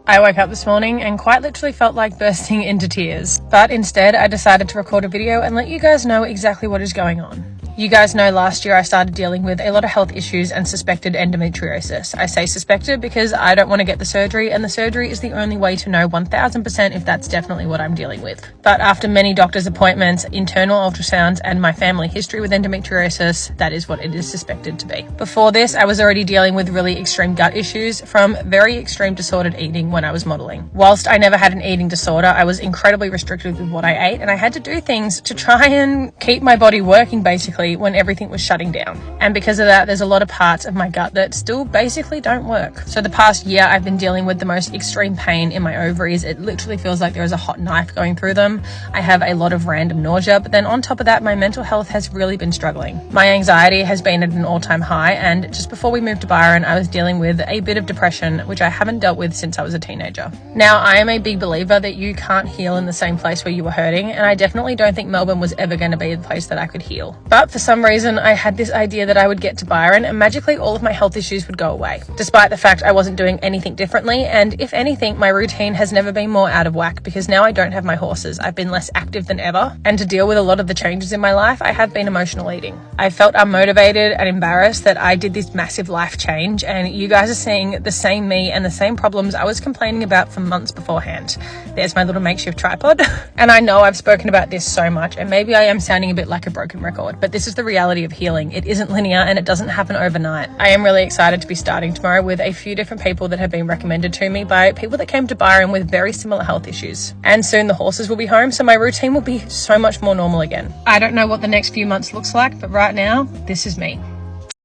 I woke up this morning and quite literally felt like bursting into tears, but instead I decided to record a video and let you guys know exactly what is going on. You guys know last year I started dealing with a lot of health issues and suspected endometriosis. I say suspected because I don't want to get the surgery, and the surgery is the only way to know 1000% if that's definitely what I'm dealing with. But after many doctor's appointments, internal ultrasounds, and my family history with endometriosis, that is what it is suspected to be. Before this, I was already dealing with really extreme gut issues from very extreme disordered eating when I was modeling. Whilst I never had an eating disorder, I was incredibly restricted with what I ate, and I had to do things to try and keep my body working basically when everything was shutting down. And because of that, there's a lot of parts of my gut that still basically don't work. So the past year I've been dealing with the most extreme pain in my ovaries. It literally feels like there is a hot knife going through them. I have a lot of random nausea, but then on top of that, my mental health has really been struggling. My anxiety has been at an all-time high, and just before we moved to Byron, I was dealing with a bit of depression, which I haven't dealt with since I was a teenager. Now, I am a big believer that you can't heal in the same place where you were hurting, and I definitely don't think Melbourne was ever going to be the place that I could heal. But for some reason, I had this idea that I would get to Byron and magically all of my health issues would go away, despite the fact I wasn't doing anything differently. And if anything, my routine has never been more out of whack because now I don't have my horses. I've been less active than ever. And to deal with a lot of the changes in my life, I have been emotional eating. I felt unmotivated and embarrassed that I did this massive life change, and you guys are seeing the same me and the same problems I was complaining about for months beforehand. There's my little makeshift tripod. And I know I've spoken about this so much, and maybe I am sounding a bit like a broken record, but this is the reality of healing. It isn't linear and it doesn't happen overnight. I am really excited to be starting tomorrow with a few different people that have been recommended to me by people that came to Byron with very similar health issues. And soon the horses will be home, so my routine will be so much more normal again. I don't know what the next few months looks like, but right now, this is me.